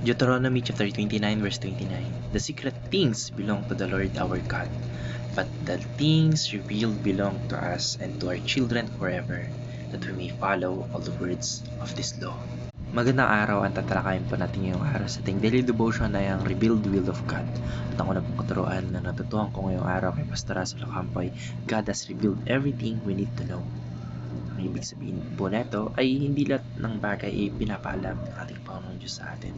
Deuteronomy chapter 29 verse 29. The secret things belong to the Lord our God, but the things revealed belong to us and to our children forever, that we may follow all the words of this law. Magandang araw, ang tatalakayin po natin ngayong araw sa ating daily devotion ay ang Revealed Will of God. At ang unang katuruan na natutuhan ko ngayong araw kay Pastor Russell Ocampo ay God has revealed everything we need to know. Ang ibig sabihin po neto ay hindi lahat ng bagay ay pinapaalam ng ating Panginoon Diyos sa atin.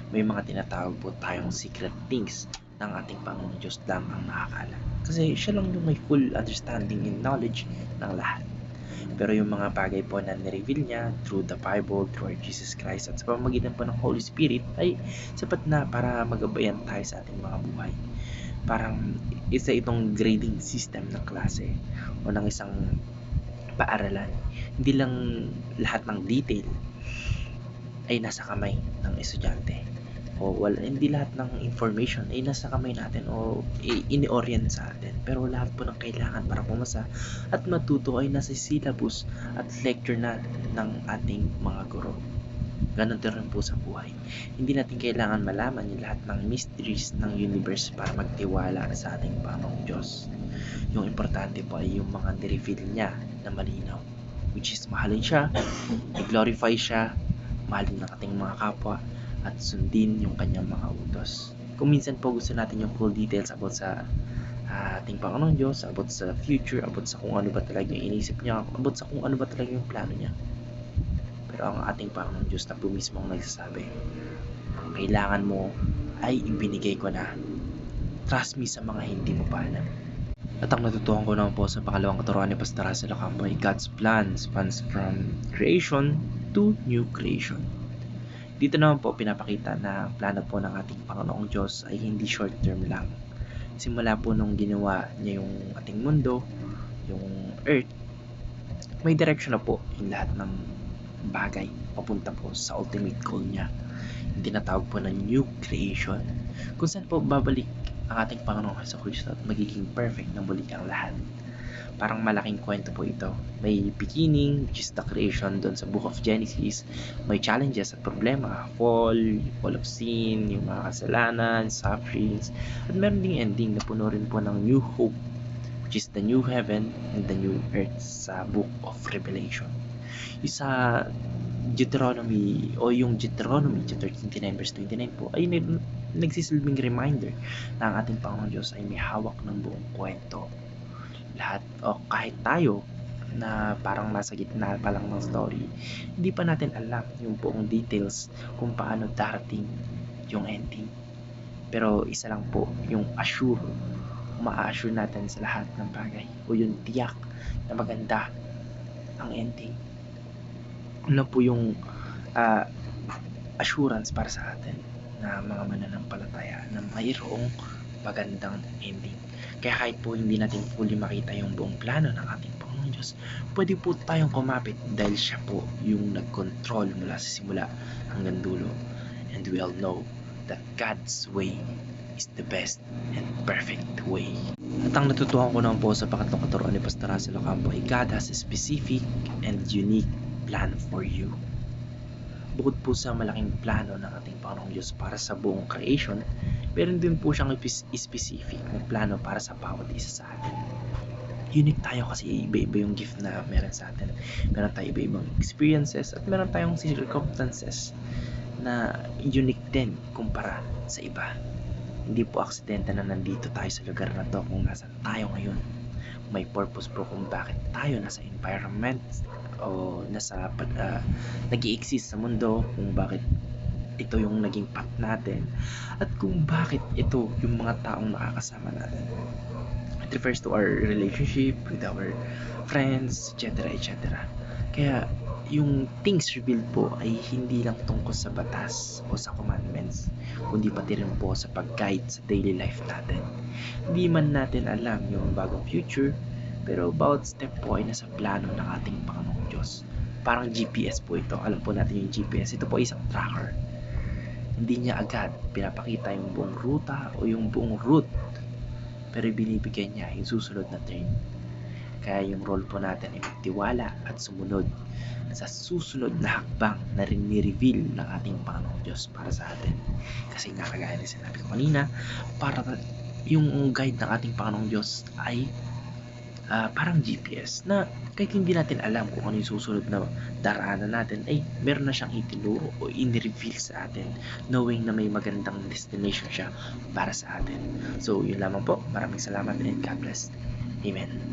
May mga tinatawag po tayong secret things ng ating Panginoon Diyos lang ang nakakaalam. Kasi siya lang yung may full understanding and knowledge ng lahat. Pero yung mga bagay po na nireveal niya through the Bible, through our Jesus Christ at sa pamamagitan po ng Holy Spirit ay sapat na para magabayan tayo sa ating mga buhay. Parang isa itong grading system ng klase o ng isang paaralan. Hindi lang lahat ng detail ay nasa kamay ng estudyante. Hindi lahat ng information ay nasa kamay natin o ini-orient sa atin. Pero lahat po ng kailangan para pumasa at matuto ay nasa syllabus at lecture na ng ating mga guro. Ganon din rin po sa buhay. Hindi natin kailangan malaman yung lahat ng mysteries ng universe para magtiwala sa ating Panginoong Diyos. Yung importante po ay yung mga nireveal niya na malinaw, which is mahalin siya, i-glorify siya, mahalin ng ating mga kapwa, at sundin yung kanyang mga utos. Kung minsan po gusto natin yung full details about sa ating Panginoon Diyos, about sa future, about sa kung ano ba talaga yung inisip niya, about sa kung ano ba talaga yung plano niya. Pero ang ating Panginoon Diyos na po mismo ang nagsasabi, ang kailangan mo ay ibinigay ko na. Trust me sa mga hindi mo pa alam. At ang natutuhan ko naman po sa pangalawang katuruan ni Pastor Russell Ocampo ay God's plan spans from creation to new creation. Dito naman po pinapakita na plano po ng ating Panginoong Diyos ay hindi short term lang. Simula po nung ginawa niya yung ating mundo, yung earth, may direction na po yung lahat ng bagay papunta po sa ultimate goal niya. Yung tinatawag po na new creation. Kung saan po babalik ang ating Panginoong Jesucristo at magiging perfect na muli ang lahat. Parang malaking kwento po ito. May beginning, which is the creation doon sa book of Genesis. May challenges at problema, fall of sin, yung mga kasalanan, sufferings. At meron ding ending na puno rin po ng new hope, which is the new heaven and the new earth sa book of Revelation. Yung sa Deuteronomy chapter 29 verse 29 po ay nagsisilbing reminder na ang ating Panginoon Diyos ay may hawak ng buong kwento. Lahat o kahit tayo na parang nasa gitna pa lang ng story, hindi pa natin alam yung buong details kung paano darating yung ending. Pero isa lang po yung ma-assure natin sa lahat ng bagay o yung tiyak na maganda ang ending. Ano po yung assurance para sa atin na mga mananampalataya na mayroong magandang ending. Kaya kahit po hindi natin fully makita yung buong plano ng ating Panginoon Diyos, pwede po tayong kumapit dahil siya po yung nag-control mula sa simula hanggang dulo. And we all know that God's way is the best and perfect way. At ang natutuhan ko naman po sa pangatlong katuruan ni Pastor Russell Ocampo ay God has a specific and unique plan for you. Bukod po sa malaking plano ng ating Panginoong Diyos para sa buong creation, meron din po siyang specific na plano para sa bawat isa sa atin. Unique tayo kasi iba-iba yung gift na meron sa atin. Meron tayo iba-ibang experiences at meron tayong circumstances na unique din kumpara sa iba. Hindi po aksidente na nandito tayo sa lugar na to kung nasa tayo ngayon. May purpose po kung bakit tayo nasa environment o nag-i-exist sa mundo, kung bakit ito yung naging path natin at kung bakit ito yung mga taong nakakasama natin. It refers to our relationship with our friends, etc. etc. Kaya yung things revealed po ay hindi lang tungkol sa batas o sa commandments, kundi pati rin po sa pag-guide sa daily life natin. Hindi man natin alam yung bagong future, pero bawat step po ay nasa plano ng ating Panginoong Diyos. Parang GPS po ito. Alam po natin yung GPS. Ito po ay isang tracker. Hindi niya agad pinapakita yung buong ruta o yung buong route, pero binibigyan niya yung susunod na turn. Kaya yung role po natin ay magtiwala at sumunod sa susunod na hakbang na ni-reveal ng ating Panginoong Diyos para sa atin. Kasi nga kagaya na sinabi ko kanina, para yung guide ng ating Panginoong Diyos ay parang GPS na kahit hindi natin alam kung ano yung susunod na daraanan natin, ay meron na siyang itinuro o in-reveal sa atin, knowing na may magandang destination siya para sa atin. So, yun lamang po. Maraming salamat and God bless. Amen.